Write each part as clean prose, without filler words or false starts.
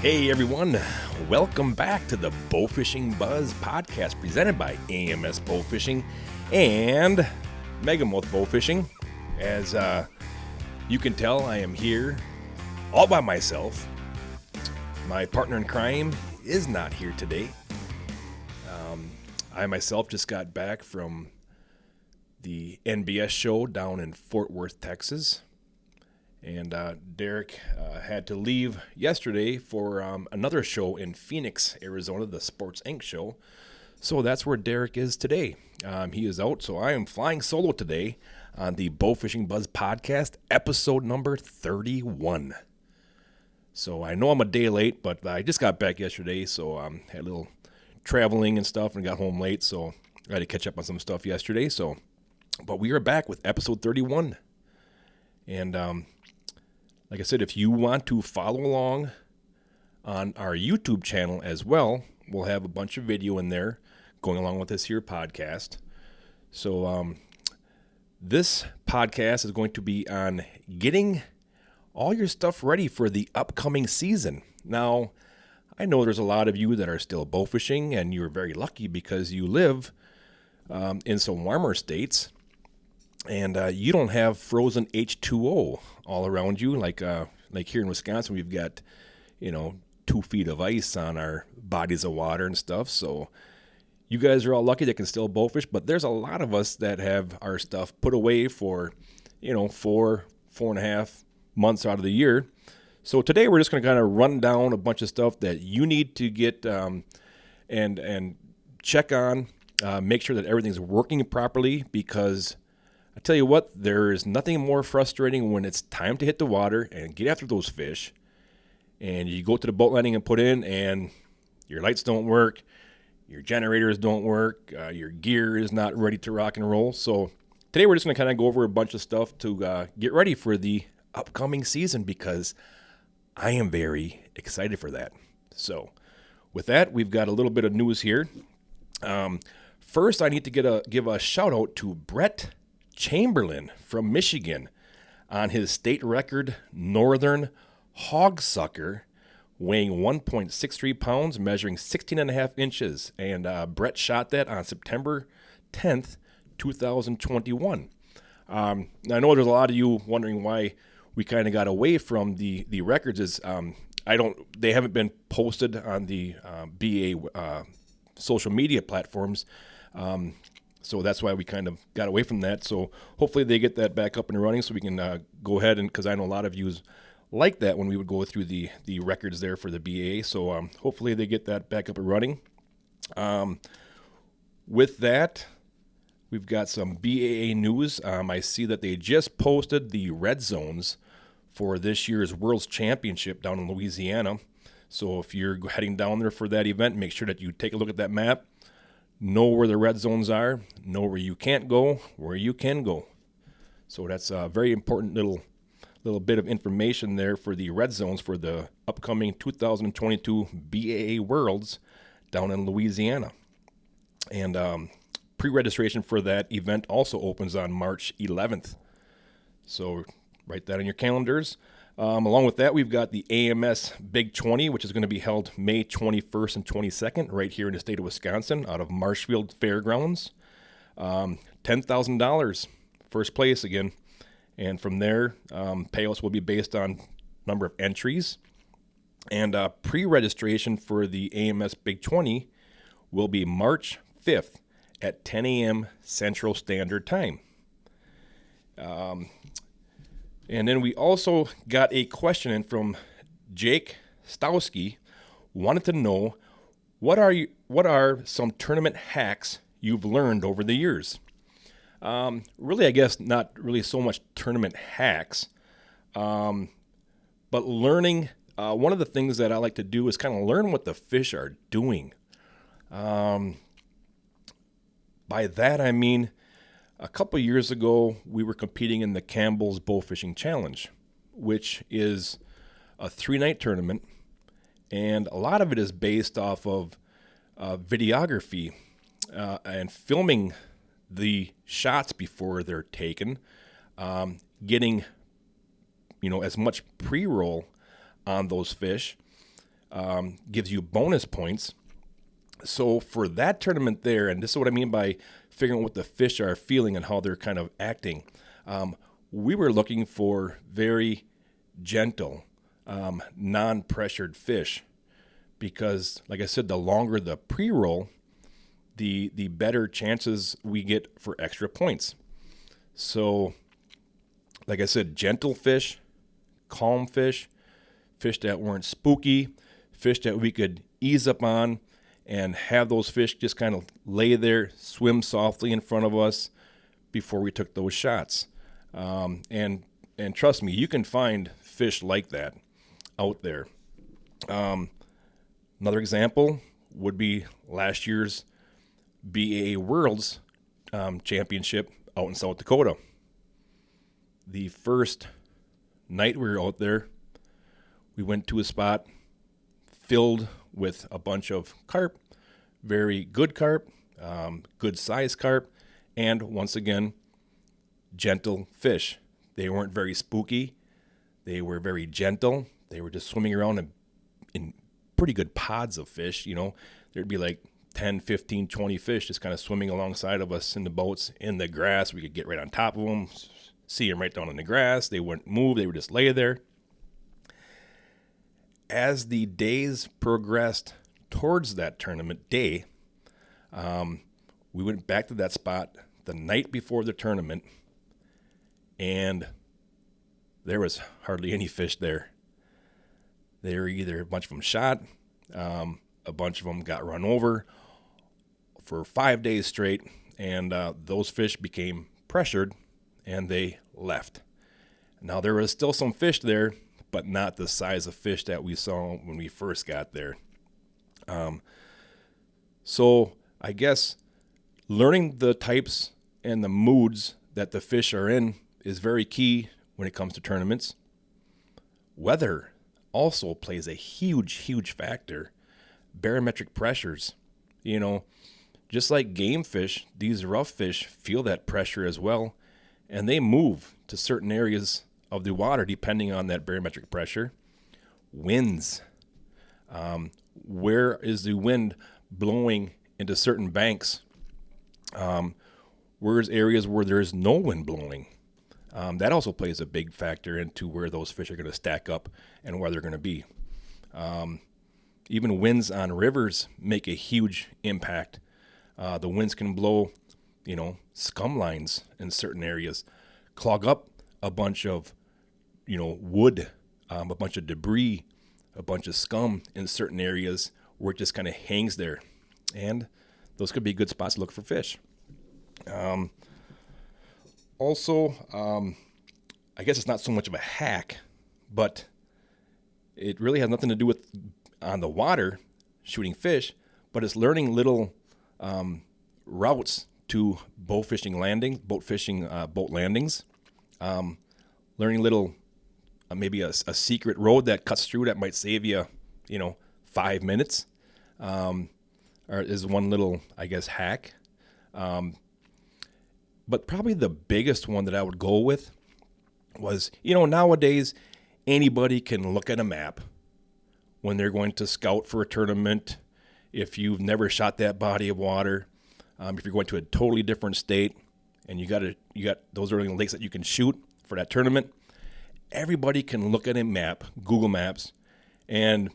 Hey everyone, welcome back to the Bowfishing Buzz podcast presented by AMS Bowfishing and Megamouth Bowfishing. As you can tell, I am here all by myself. My partner in crime is not here today. I myself just got back from the NBS show down in Fort Worth, Texas. And Derek had to leave yesterday for another show in Phoenix, Arizona, the Sports Inc. show. So that's where Derek is today. He is out, so I am flying solo today on the Bowfishing Buzz podcast, episode number 31. So I know I'm a day late, but I just got back yesterday, so had a little traveling and stuff and got home late, so I had to catch up on some stuff yesterday. But we are back with episode 31. And like I said, if you want to follow along on our YouTube channel as well, we'll have a bunch of video in there going along with this here podcast. So this podcast is going to be on getting all your stuff ready for the upcoming season. Now, I know there's a lot of you that are still bowfishing, and you're very lucky because you live in some warmer states. And you don't have frozen H2O all around you. Like here in Wisconsin, we've got, 2 feet of ice on our bodies of water and stuff. So you guys are all lucky that can still bowfish. But there's a lot of us that have our stuff put away for, 4.5 months out of the year. So today we're just going to kind of run down a bunch of stuff that you need to get and check on, make sure that everything's working properly, because I tell you what, there is nothing more frustrating when it's time to hit the water and get after those fish, and you go to the boat landing and put in, and your lights don't work, your generators don't work, your gear is not ready to rock and roll. So today we're just going to kind of go over a bunch of stuff to get ready for the upcoming season, because I am very excited for that. So with that, we've got a little bit of news here. First, I need to give a shout out to Brett Chamberlain from Michigan on his state record northern hogsucker, weighing 1.63 pounds, measuring 16.5 inches. And Brett shot that on September 10th, 2021. Now, I know there's a lot of you wondering why we kind of got away from the records. They haven't been posted on the BA social media platforms. So that's why we kind of got away from that. So hopefully they get that back up and running so we can go ahead, and because I know a lot of you like that when we would go through the records there for the BA. So hopefully they get that back up and running. With that, we've got some BAA news. I see that they just posted the red zones for this year's World's Championship down in Louisiana. So if you're heading down there for that event, make sure that you take a look at that map. Know where the red zones are, know where you can't go, where you can go. So that's a very important little bit of information there for the red zones for the upcoming 2022 BAA Worlds down in Louisiana. And pre-registration for that event also opens on March 11th. So write that on your calendars. Along with that, we've got the AMS Big 20, which is going to be held May 21st and 22nd right here in the state of Wisconsin out of Marshfield Fairgrounds. $10,000, first place again. And from there, payouts will be based on number of entries. And pre-registration for the AMS Big 20 will be March 5th at 10 a.m. Central Standard Time. And then we also got a question in from Jake Stowski, wanted to know what are some tournament hacks you've learned over the years. Really, I guess not really so much tournament hacks, but learning. One of the things that I like to do is kind of learn what the fish are doing. By that I mean, a couple years ago, we were competing in the Campbell's Bowfishing Challenge, which is a 3-night tournament, and a lot of it is based off of videography and filming the shots before they're taken, getting as much pre-roll on those fish, gives you bonus points. So for that tournament there, and this is what I mean by figuring out what the fish are feeling and how they're kind of acting, we were looking for very gentle, non-pressured fish because, like I said, the longer the pre-roll, the better chances we get for extra points. So, like I said, gentle fish, calm fish, fish that weren't spooky, fish that we could ease up on and have those fish just kind of lay there, swim softly in front of us before we took those shots. And trust me, you can find fish like that out there. Another example would be last year's BAA Worlds Championship out in South Dakota. The first night we were out there, we went to a spot filled with a bunch of carp, very good carp, good size carp, and once again, gentle fish. They weren't very spooky. They were very gentle. They were just swimming around in pretty good pods of fish. You know, there'd be like 10, 15, 20 fish just kind of swimming alongside of us in the boats, in the grass. We could get right on top of them, see them right down in the grass. They wouldn't move. They would just lay there. As the days progressed towards that tournament day, we went back to that spot the night before the tournament, and there was hardly any fish there. They were either a bunch of them shot, a bunch of them got run over for 5 days straight, and those fish became pressured, and they left. Now, there was still some fish there, but not the size of fish that we saw when we first got there. So I guess learning the types and the moods that the fish are in is very key when it comes to tournaments. Weather also plays a huge factor. Barometric pressures, you know, just like game fish, these rough fish feel that pressure as well, and they move to certain areas of the water depending on that barometric pressure. Winds. Where is the wind blowing into certain banks? Where's areas where there's no wind blowing? That also plays a big factor into where those fish are going to stack up and where they're going to be. Even winds on rivers make a huge impact. The winds can blow, scum lines in certain areas, clog up a bunch of, wood, a bunch of debris, a bunch of scum in certain areas where it just kind of hangs there. And those could be good spots to look for fish. Also, I guess it's not so much of a hack, but it really has nothing to do with on the water shooting fish, but it's learning little routes to boat fishing boat landings, learning little maybe a secret road that cuts through that might save you 5 minutes, or is one little, I guess, hack. But probably the biggest one that I would go with was, nowadays anybody can look at a map when they're going to scout for a tournament. If you've never shot that body of water, if you're going to a totally different state and you got those are the lakes that you can shoot for that tournament, everybody can look at a map, Google Maps, and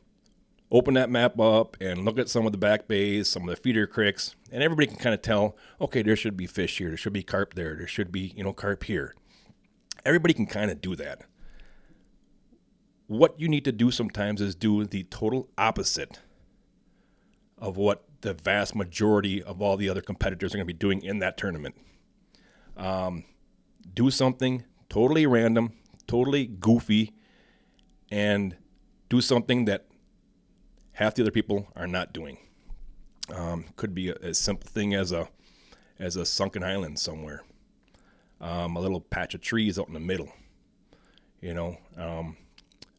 open that map up and look at some of the back bays, some of the feeder creeks, and everybody can kind of tell, okay, there should be fish here, there should be carp there should be, carp here. Everybody can kind of do that. What you need to do sometimes is do the total opposite of what the vast majority of all the other competitors are going to be doing in that tournament. Do something totally random, totally goofy, and do something that half the other people are not doing. Could be a simple thing as a sunken island somewhere, a little patch of trees out in the middle,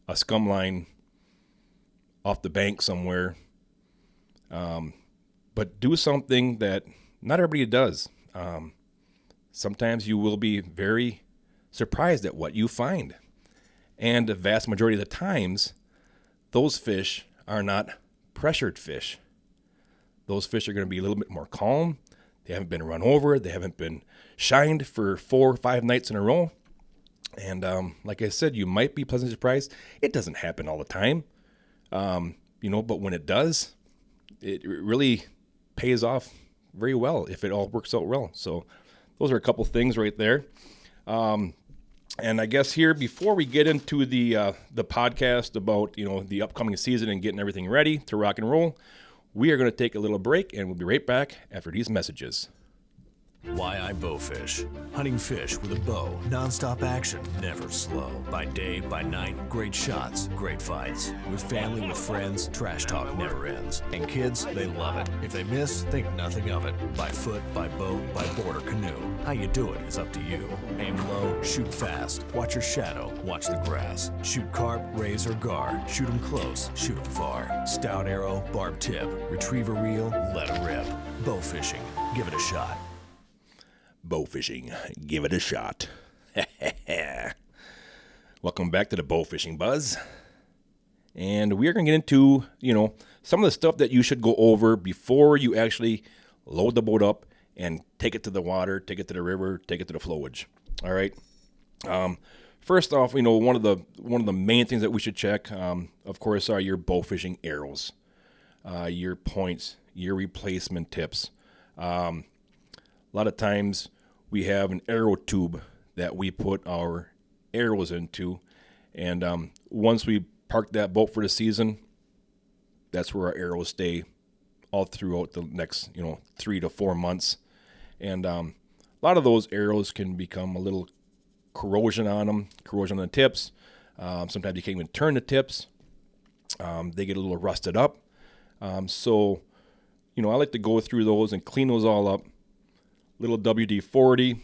a scum line off the bank somewhere. But do something that not everybody does. Sometimes you will be very surprised at what you find. And the vast majority of the times, those fish are not pressured fish. Those fish are going to be a little bit more calm. They haven't been run over. They haven't been shined for 4 or 5 nights in a row. And like I said, you might be pleasantly surprised. It doesn't happen all the time, but when it does, it really pays off very well if it all works out well. So those are a couple things right there. And I guess here, before we get into the podcast about, the upcoming season and getting everything ready to rock and roll, we are going to take a little break, and we'll be right back after these messages. Why I Bowfish. Hunting fish with a bow. Non-stop action. Never slow. By day, by night. Great shots. Great fights. With family, with friends. Trash talk never ends. And kids, they love it. If they miss, think nothing of it. By foot, by boat, by board or canoe. How you do it is up to you. Aim low. Shoot fast. Watch your shadow. Watch the grass. Shoot carp, raise or gar. Shoot 'em close. Shoot 'em far. Stout arrow. Barb tip. Retrieve a reel. Let it rip. Bowfishing. Give it a shot. Bowfishing, give it a shot. Welcome back to the Bowfishing Buzz. And we are going to get into, some of the stuff that you should go over before you actually load the boat up and take it to the water, take it to the river, take it to the flowage. All right. First off, one of the main things that we should check, of course, are your bowfishing arrows, your points, your replacement tips. A lot of times we have an arrow tube that we put our arrows into, and once we park that boat for the season, that's where our arrows stay all throughout the next 3 to 4 months. And a lot of those arrows can become a little corrosion on the tips. Sometimes you can't even turn the tips. They get a little rusted up. So I like to go through those and clean those all up. Little WD-40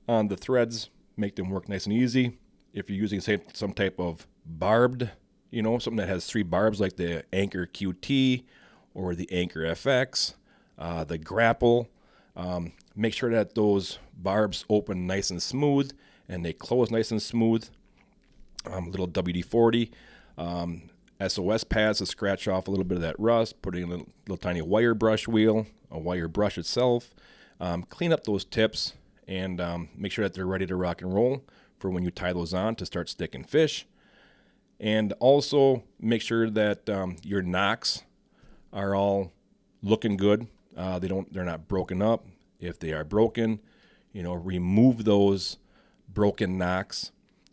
on the threads, make them work nice and easy. If you're using, say, some type of barbed, something that has 3 barbs like the Anchor QT or the Anchor FX, the Grapple, make sure that those barbs open nice and smooth and they close nice and smooth. Little WD-40, SOS pads to scratch off a little bit of that rust, put in a little tiny wire brush wheel, a wire brush itself. Clean up those tips and make sure that they're ready to rock and roll for when you tie those on to start sticking fish. And also make sure that your knocks are all looking good. They're not broken up. If they are broken, remove those broken knocks.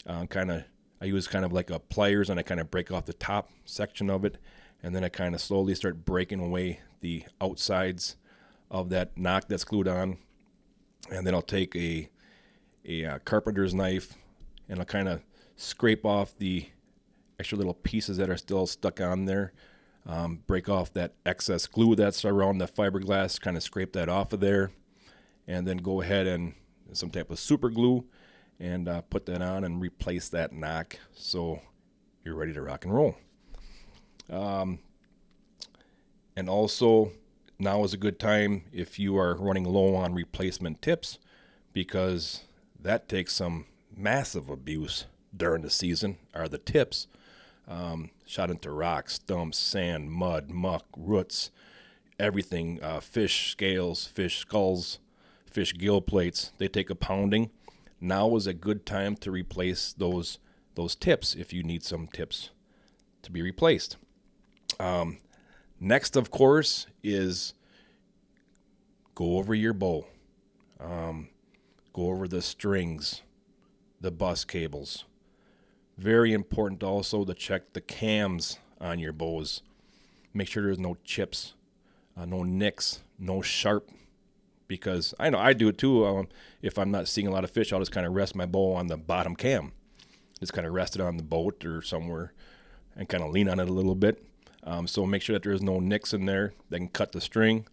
I use kind of like a pliers, and I kind of break off the top section of it, and then I kind of slowly start breaking away the outsides of that knock that's glued on. And then I'll take a carpenter's knife, and I'll kind of scrape off the extra little pieces that are still stuck on there, break off that excess glue that's around the fiberglass, kind of scrape that off of there, and then go ahead and some type of super glue and put that on and replace that knock so you're ready to rock and roll. And also, now is a good time if you are running low on replacement tips, because that takes some massive abuse during the season, are the tips. Shot into rocks, stumps, sand, mud, muck, roots, everything, fish scales, fish skulls, fish gill plates. They take a pounding. Now is a good time to replace those tips if you need some tips to be replaced. Next, of course, is go over your bow. Go over the strings, the bus cables. Very important also to check the cams on your bows. Make sure there's no chips, no nicks, no sharp, because I know I do it too. If I'm not seeing a lot of fish, I'll just kind of rest my bow on the bottom cam. Just kind of rest it on the boat or somewhere and kind of lean on it a little bit. So make sure that there's no nicks in there that can cut the string.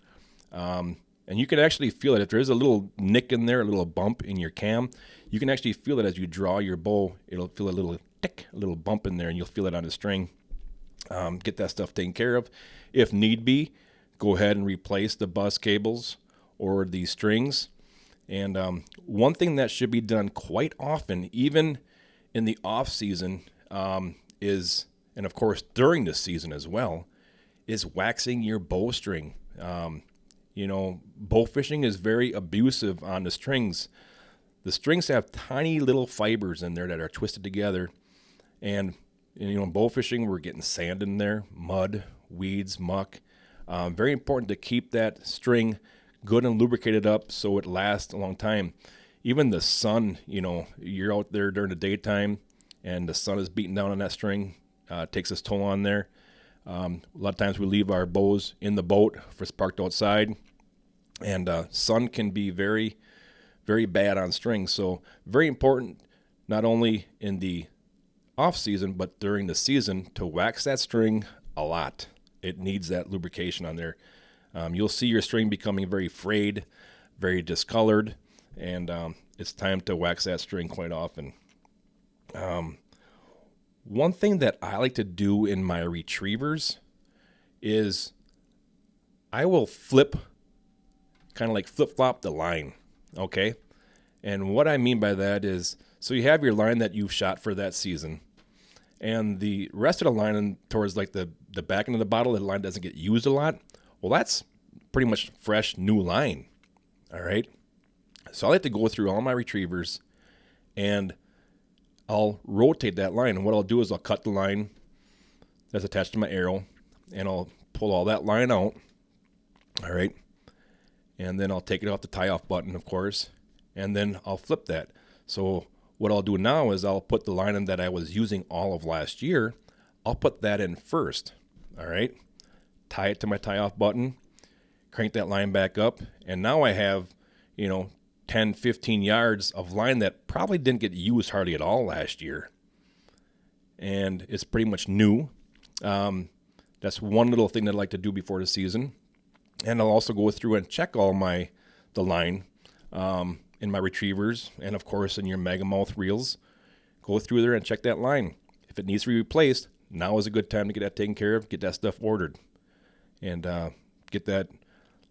And you can actually feel it. If there's a little nick in there, a little bump in your cam, you can actually feel it as you draw your bow. It'll feel a little tick, a little bump in there, and you'll feel it on the string. Get that stuff taken care of. If need be, go ahead and replace the bus cables or the strings. And one thing that should be done quite often, even in the off season, is, and of course during the season as well, is waxing your bowstring. Bow fishing is very abusive on the strings. The strings have tiny little fibers in there that are twisted together, and bow fishing, we're getting sand in there, mud, weeds, muck. Very important to keep that string good and lubricated up so it lasts a long time. Even the sun, you're out there during the daytime and the sun is beating down on that string, takes its toll on there. A lot of times we leave our bows in the boat if it's parked outside, and sun can be very, very bad on strings. So very important, not only in the off season, but during the season, to wax that string a lot. It needs that lubrication on there. You'll see your string becoming very frayed, very discolored, and it's time to wax that string quite often. One thing that I like to do in my retrievers is I will kind of like flip-flop the line, okay? And what I mean by that is, so you have your line that you've shot for that season, and the rest of the line towards like the back end of the bottle, the line doesn't get used a lot. Well, that's pretty much fresh, new line, all right? So I like to go through all my retrievers, and I'll rotate that line. And what I'll do is I'll cut the line that's attached to my arrow, and I'll pull all that line out, all right? And then I'll take it off the tie-off button, of course, and then I'll flip that. So what I'll do now is I'll put the line in that I was using all of last year. I'll put that in first, all right? Tie it to my tie-off button, crank that line back up, and now I have, 10, 15 yards of line that probably didn't get used hardly at all last year. And it's pretty much new. That's one little thing that I like to do before the season. And I'll also go through and check all the line in my retrievers, and of course in your Megamouth reels. Go through there and check that line. If it needs to be replaced, now is a good time to get that taken care of, get that stuff ordered, and get that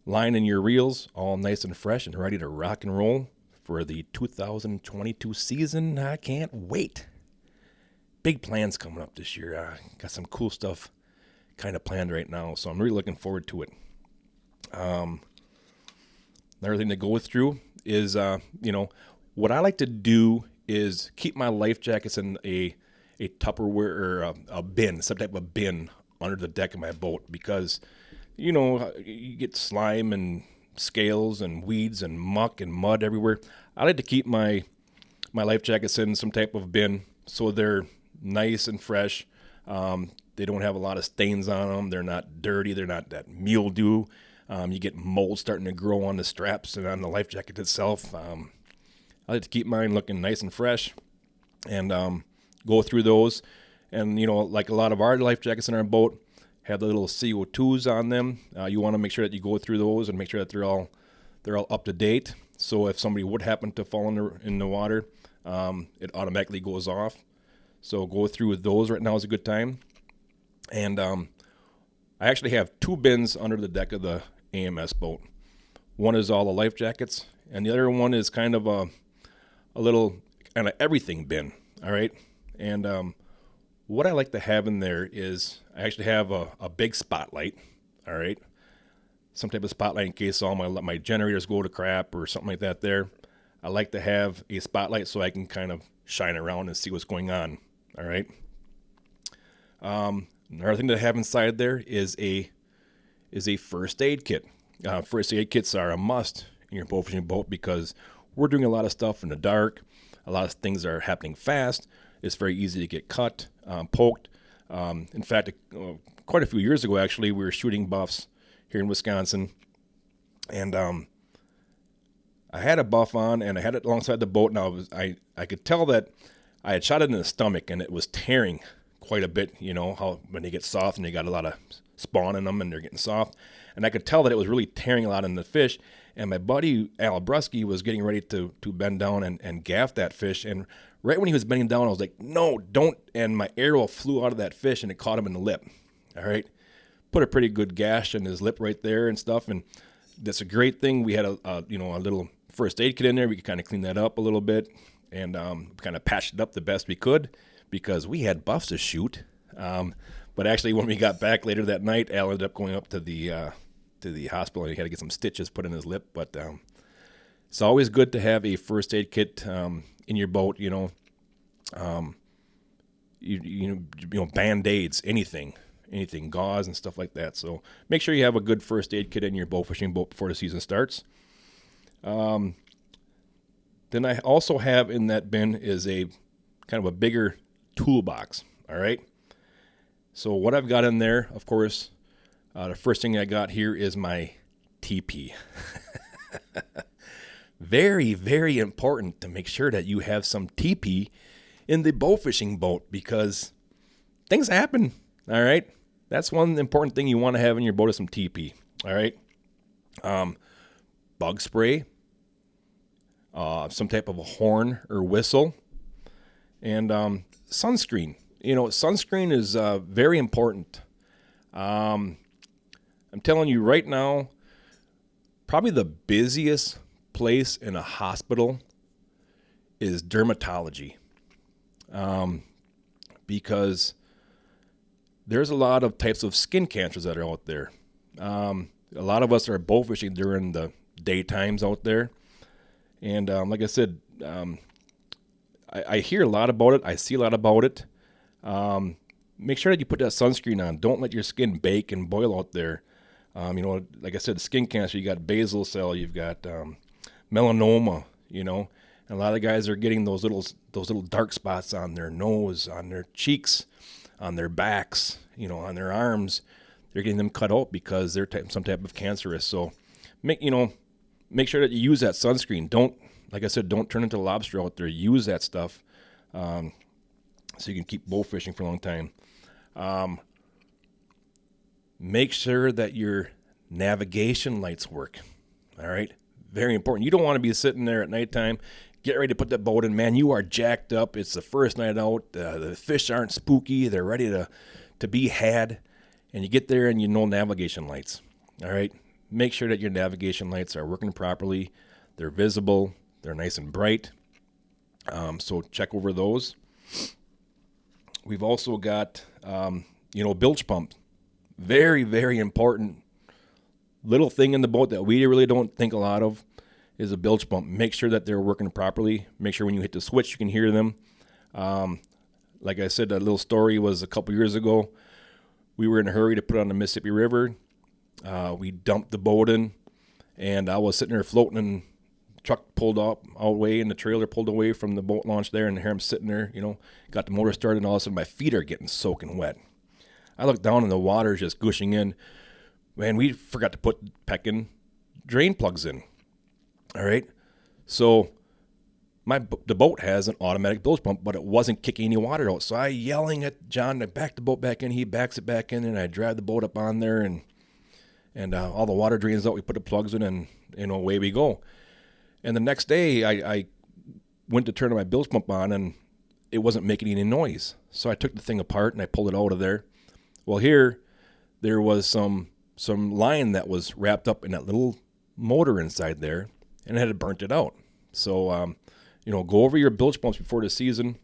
line in your reels all nice and fresh and ready to rock and roll for the 2022 season. I can't wait. Big plans coming up this year. Got some cool stuff kind of planned right now, so I'm really looking forward to it. Another thing to go through is, what I like to do is keep my life jackets in a Tupperware or a bin, some type of bin under the deck of my boat, because you get slime and scales and weeds and muck and mud everywhere. I like to keep my life jackets in some type of bin so they're nice and fresh. They don't have a lot of stains on them. They're not dirty. They're not that mildew. You get mold starting to grow on the straps and on the life jacket itself. I like to keep mine looking nice and fresh and go through those. And, like a lot of our life jackets in our boat have the little CO2s on them. You want to make sure that you go through those and make sure that they're all up to date. So if somebody would happen to fall in the water, it automatically goes off. So go through those right now is a good time. And I actually have two bins under the deck of the AMS boat. One is all the life jackets, and the other one is kind of a little kind of everything bin, all right? And what I like to have in there is I actually have a big spotlight, all right? Some type of spotlight in case all my generators go to crap or something like that there. I like to have a spotlight so I can kind of shine around and see what's going on, all right? Another thing to have inside there is a first aid kit. First aid kits are a must in your bowfishing boat because we're doing a lot of stuff in the dark. A lot of things are happening fast. It's very easy to get cut, poked. In fact, quite a few years ago, actually, we were shooting buffs here in Wisconsin, and I had a buff on, and I had it alongside the boat, and I could tell that I had shot it in the stomach, and it was tearing quite a bit. How when they get soft and they got a lot of spawn in them and they're getting soft, and I could tell that it was really tearing a lot in the fish. And my buddy Al Brusky was getting ready to bend down and gaff that fish, and right when he was bending down, I was like, no, don't, and my arrow flew out of that fish and it caught him in the lip. All right, put a pretty good gash in his lip right there and stuff, and that's a great thing. We had a little first aid kit in there. We could kind of clean that up a little bit and kind of patched it up the best we could, because we had buffs to shoot. But actually, when we got back later that night, Al ended up going up to the hospital, and he had to get some stitches put in his lip. But it's always good to have a first aid kit in your boat. Band-aids, anything, gauze and stuff like that. So make sure you have a good first aid kit in your bow fishing boat before the season starts. Then I also have in that bin is a kind of a bigger toolbox. All right. So what I've got in there, of course, the first thing I got here is my TP. Very, very important to make sure that you have some TP in the bow fishing boat, because things happen. All right. That's one important thing you want to have in your boat is some TP. All right. Bug spray, some type of a horn or whistle, and sunscreen. Sunscreen is very important. I'm telling you right now, probably the busiest place in a hospital is dermatology. Because there's a lot of types of skin cancers that are out there. A lot of us are bow fishing during the daytimes out there. And like I said, I hear a lot about it. I see a lot about it. Make sure that you put that sunscreen on. Don't let your skin bake and boil out there. Like I said, skin cancer, you got basal cell, you've got melanoma, and a lot of guys are getting those little dark spots on their nose, on their cheeks, on their backs, on their arms. They're getting them cut out because they're some type of cancerous. So make sure that you use that sunscreen. Don't turn into a lobster out there. Use that stuff so you can keep bow fishing for a long time. Make sure that your navigation lights work. All right. Very important. You don't want to be sitting there at nighttime, get ready to put that boat in. Man, you are jacked up. It's the first night out. The fish aren't spooky. They're ready to be had. And you get there and navigation lights. All right. Make sure that your navigation lights are working properly. They're visible. They're nice and bright. So check over those. We've also got, bilge pump. Very, very important little thing in the boat that we really don't think a lot of is a bilge pump. Make sure that they're working properly. Make sure when you hit the switch, you can hear them. Like I said, that little story was a couple years ago. We were in a hurry to put on the Mississippi River. We dumped the boat in, and I was sitting there floating, and the truck pulled up all the way, and the trailer pulled away from the boat launch there, and here I'm sitting there, got the motor started, and all of a sudden my feet are getting soaking wet. I look down, and the water is just gushing in. Man, we forgot to put pecking drain plugs in. All right. So the boat has an automatic bilge pump, but it wasn't kicking any water out. So I yelling at John to back the boat back in. He backs it back in, and I drive the boat up on there, and all the water drains out. We put the plugs in, and away we go. And the next day, I went to turn my bilge pump on, and it wasn't making any noise. So I took the thing apart and I pulled it out of there. Well, there was some line that was wrapped up in that little motor inside there, and it had burnt it out. So, go over your bilge pumps before the season,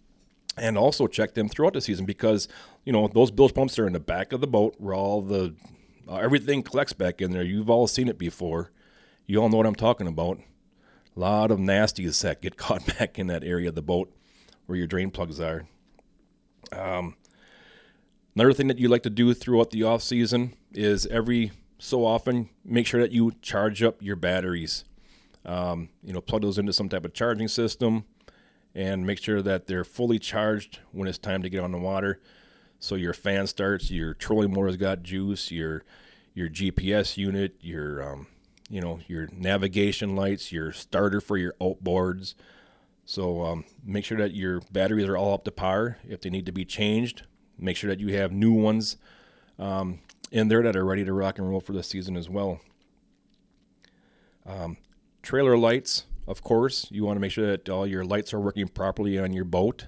and also check them throughout the season, because, those bilge pumps are in the back of the boat where all the everything collects back in there. You've all seen it before. You all know what I'm talking about. A lot of nasties that get caught back in that area of the boat where your drain plugs are. Another thing that you like to do throughout the off season is every so often make sure that you charge up your batteries. Plug those into some type of charging system and make sure that they're fully charged when it's time to get on the water. So your fan starts, your trolling motor's got juice, your GPS unit, your navigation lights, your starter for your outboards. So make sure that your batteries are all up to par. If they need to be changed, make sure that you have new ones in there that are ready to rock and roll for the season as well. Trailer lights, of course. You want to make sure that all your lights are working properly on your boat.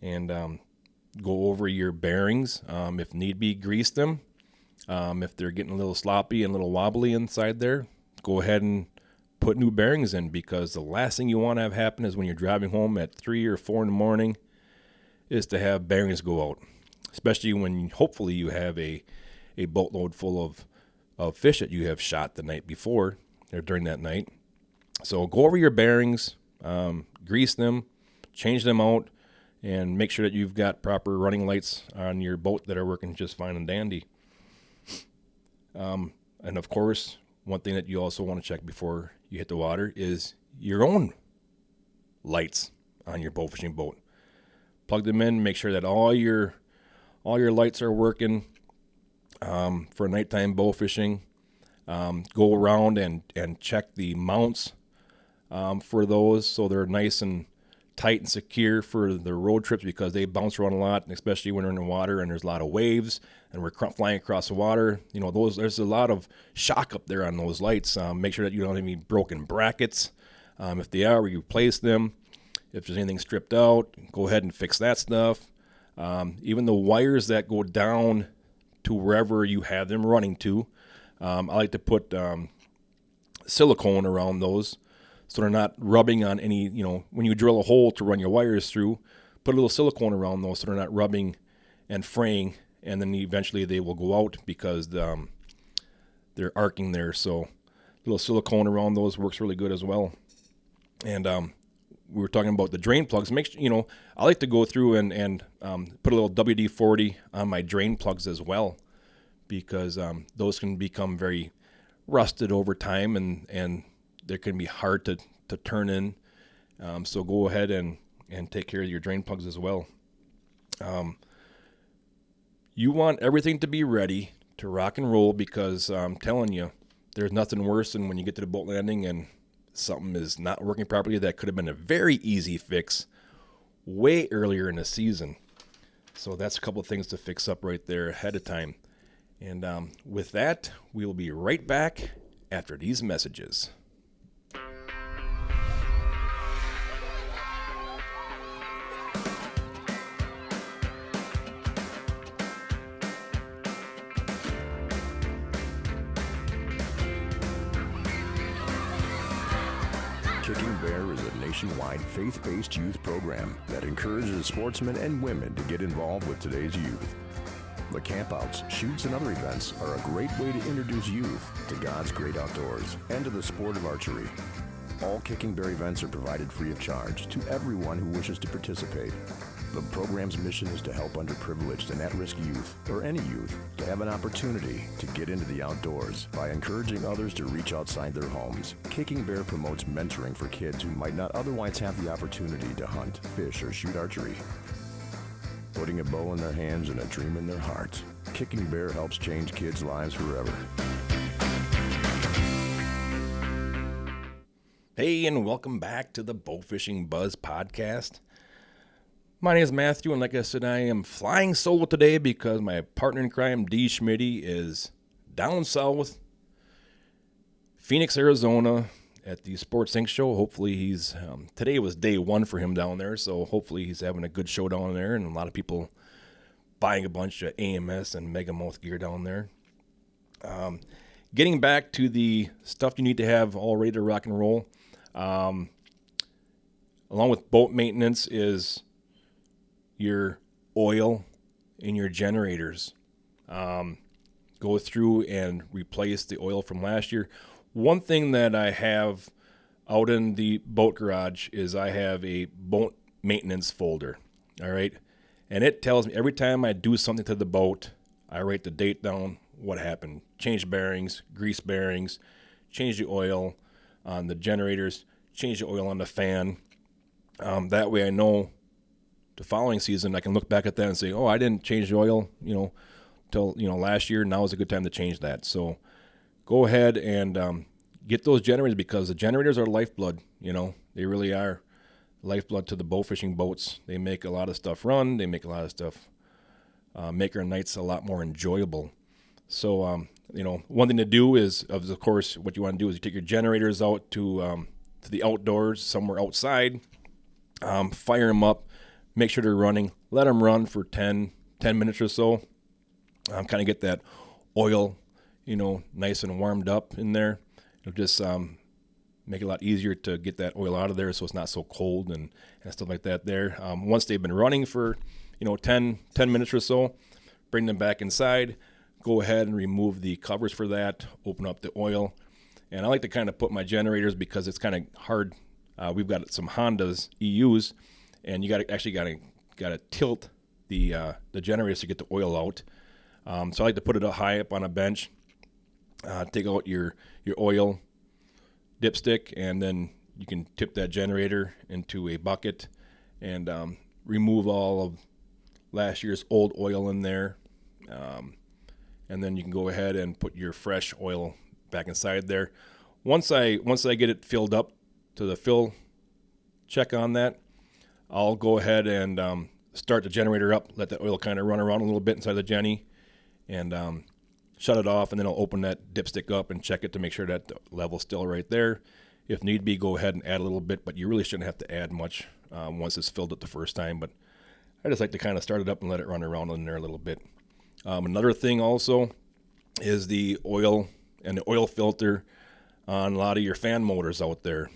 And go over your bearings. If need be, grease them. If they're getting a little sloppy and a little wobbly inside there, go ahead and put new bearings in, because the last thing you want to have happen is when you're driving home at 3 or 4 in the morning is to have bearings go out. especially when hopefully you have a boatload full of fish that you have shot the night before or during that night. So go over your bearings, grease them, change them out, and make sure that you've got proper running lights on your boat that are working just fine and dandy. And of course, one thing that you also want to check before you hit the water is your own lights on your bow fishing boat. Plug them in, make sure that all your lights are working for nighttime bow fishing. Go around and check the mounts for those so they're nice and tight and secure for the road trips, because they bounce around a lot, and especially when they're in the water and there's a lot of waves and we're flying across the water. There's a lot of shock up there on those lights. Make sure that you don't have any broken brackets. If they are, we replace them. If there's anything stripped out, go ahead and fix that stuff. Even the wires that go down to wherever you have them running to, I like to put silicone around those so they're not rubbing on any, when you drill a hole to run your wires through, put a little silicone around those so they're not rubbing and fraying, and then eventually they will go out because they're arcing there. So a little silicone around those works really good as well. And we were talking about the drain plugs. Make sure, I like to go through and put a little WD-40 on my drain plugs as well, because those can become very rusted over time, and they can be hard to turn in. So go ahead and take care of your drain plugs as well. You want everything to be ready to rock and roll, because I'm telling you, there's nothing worse than when you get to the boat landing and something is not working properly. That could have been a very easy fix way earlier in the season. So that's a couple of things to fix up right there ahead of time. And with that, we will be right back after these messages. Kicking Bear is a nationwide faith-based youth program that encourages sportsmen and women to get involved with today's youth. The campouts, shoots, and other events are a great way to introduce youth to God's great outdoors and to the sport of archery. All Kicking Bear events are provided free of charge to everyone who wishes to participate. The program's mission is to help underprivileged and at-risk youth, or any youth, to have an opportunity to get into the outdoors by encouraging others to reach outside their homes. Kicking Bear promotes mentoring for kids who might not otherwise have the opportunity to hunt, fish, or shoot archery. Putting a bow in their hands and a dream in their hearts, Kicking Bear helps change kids' lives forever. Hey, and welcome back to the Bowfishing Buzz podcast. My name is Matthew, and like I said, I am flying solo today because my partner in crime, D. Schmitty, is down south, Phoenix, Arizona, at the Sports Inc. show. Hopefully he's, today was day one for him down there, so hopefully he's having a good show down there, and a lot of people buying a bunch of AMS and Megamouth gear down there. Getting back to the stuff you need to have all ready to rock and roll, along with boat maintenance, is your oil in your generators. Go through and replace the oil from last year. One thing that I have out in the boat garage is I have a boat maintenance folder. All right. And it tells me every time I do something to the boat, I write the date down, what happened, change bearings, grease bearings, change the oil on the generators, change the oil on the fan. That way I know the following season I can look back at that and say, oh, I didn't change the oil, till, last year. Now is a good time to change that. So go ahead and get those generators, because the generators are lifeblood. They really are lifeblood to the bow fishing boats. They make a lot of stuff run. They make a lot of stuff, make our nights a lot more enjoyable. So, one thing to do is, of course, what you want to do is you take your generators out to the outdoors, somewhere outside, fire them up, make sure they're running, let them run for 10 minutes or so, kind of get that oil, nice and warmed up in there. It'll just make it a lot easier to get that oil out of there so it's not so cold and stuff like that there. Once they've been running for, 10 minutes or so, bring them back inside, go ahead and remove the covers for that, open up the oil. And I like to kind of put my generators, because it's kind of hard. We've got some Hondas EUs, and you got to tilt the generators to get the oil out. So I like to put it high up on a bench, take out your oil dipstick, and then you can tip that generator into a bucket and remove all of last year's old oil in there. And then you can go ahead and put your fresh oil back inside there. Once I get it filled up to the fill check on that, I'll go ahead and start the generator up, let the oil kind of run around a little bit inside the Jenny, and shut it off, and then I'll open that dipstick up and check it to make sure that the level's still right there. If need be, go ahead and add a little bit, but you really shouldn't have to add much once it's filled up the first time. But I just like to kind of start it up and let it run around in there a little bit. Another thing also is the oil and the oil filter on a lot of your fan motors out there.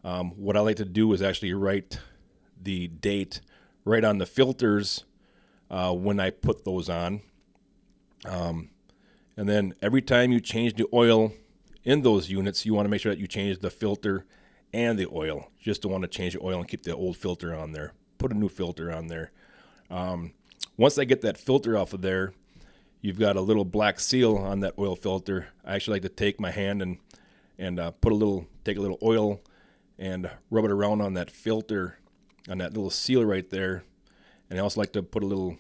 What I like to do is actually write the date right on the filters when I put those on. And then every time you change the oil in those units, you want to make sure that you change the filter and the oil. Just don't want to change the oil and keep the old filter on there. Put a new filter on there. Once I get that filter off of there, you've got a little black seal on that oil filter. I actually like to take my hand and take a little oil and rub it around on that filter, on that little seal right there. And I also like to put a little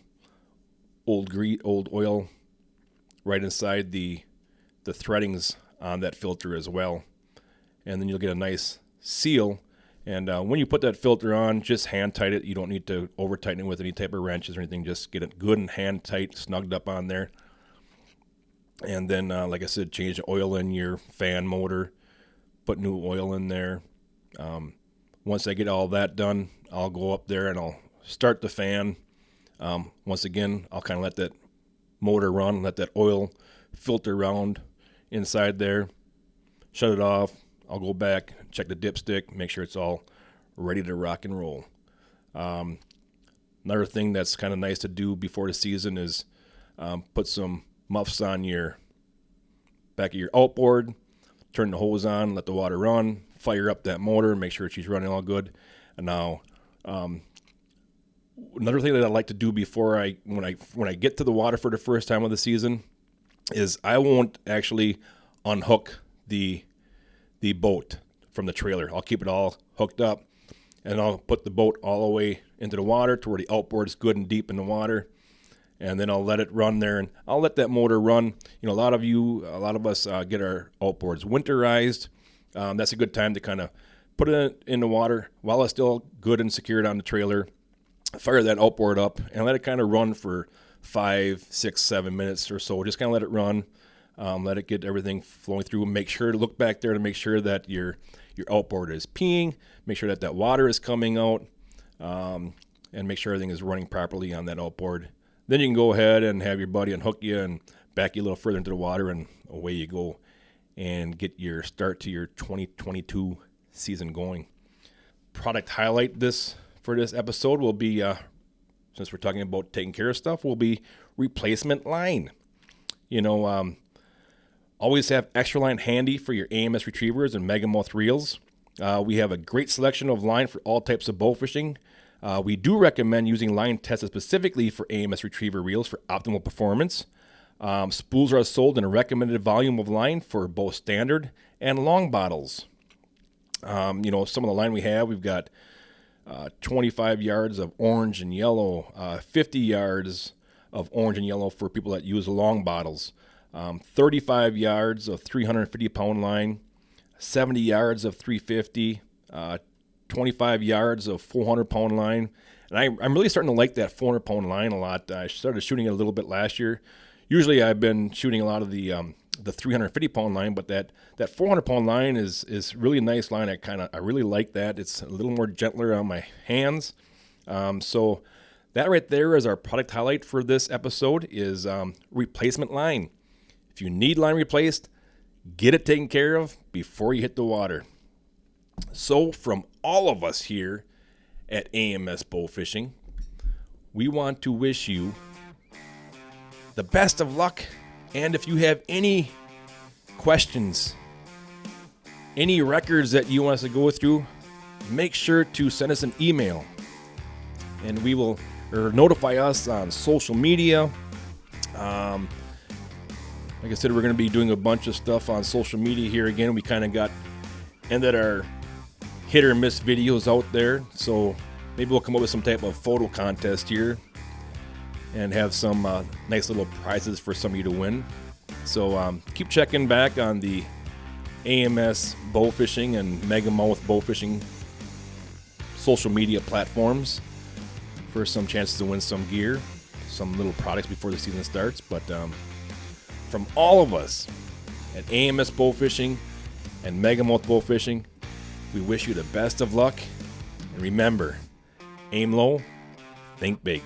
old oil right inside the threadings on that filter as well. And then you'll get a nice seal. And when you put that filter on, just hand tight it. You don't need to over tighten it with any type of wrenches or anything. Just get it good and hand tight, snugged up on there. And then, like I said, change the oil in your fan motor, put new oil in there. Once I get all that done, I'll go up there and I'll start the fan. Once again, I'll kind of let that motor run, let that oil filter around inside there, shut it off. I'll go back, check the dipstick, make sure it's all ready to rock and roll. Another thing that's kind of nice to do before the season is put some muffs on your back of your outboard, turn the hose on, let the water run, fire up that motor, make sure she's running all good. And now, another thing that I like to do before when I get to the water for the first time of the season is I won't actually unhook the boat from the trailer. I'll keep it all hooked up, and I'll put the boat all the way into the water to where the outboard is good and deep in the water, and then I'll let it run there, and I'll let that motor run. A lot of us get our outboards winterized. That's a good time to kind of put it in the water while it's still good and secured on the trailer. Fire that outboard up and let it kind of run for 5, 6, 7 minutes or so. Just kind of let it run. Let it get everything flowing through. Make sure to look back there to make sure that your outboard is peeing. Make sure that water is coming out, and make sure everything is running properly on that outboard. Then you can go ahead and have your buddy unhook you and back you a little further into the water, and away you go and get your start to your 2022 season going. Product highlight for this episode will be, since we're talking about taking care of stuff, will be replacement line. Always have extra line handy for your AMS retrievers and megamouth reels. We have a great selection of line for all types of bow fishing. We do recommend using line tested specifically for AMS retriever reels for optimal performance. Spools are sold in a recommended volume of line for both standard and long bottles. Some of the line we've got 25 yards of orange and yellow, 50 yards of orange and yellow for people that use long bottles, 35 yards of 350-pound line, 70 yards of 350, 25 yards of 400-pound line. And I'm really starting to like that 400-pound line a lot. I started shooting it a little bit last year. Usually I've been shooting a lot of the 350-pound line, but that 400-pound line is really a nice line. I really like that. It's a little more gentler on my hands. So that right there is our product highlight for this episode is replacement line. If you need line replaced, get it taken care of before you hit the water. So from all of us here at AMS Bowfishing, we want to wish you the best of luck. And if you have any questions, any records that you want us to go through, make sure to send us an email, and we will notify us on social media. Like I said, we're going to be doing a bunch of stuff on social media here again. We kind of ended our hit or miss videos out there, so maybe we'll come up with some type of photo contest here and have some nice little prizes for some of you to win. So keep checking back on the AMS Bowfishing and Megamouth Bowfishing social media platforms for some chances to win some gear, some little products before the season starts. But from all of us at AMS Bowfishing and Megamouth Bowfishing, we wish you the best of luck. And remember, aim low, think big.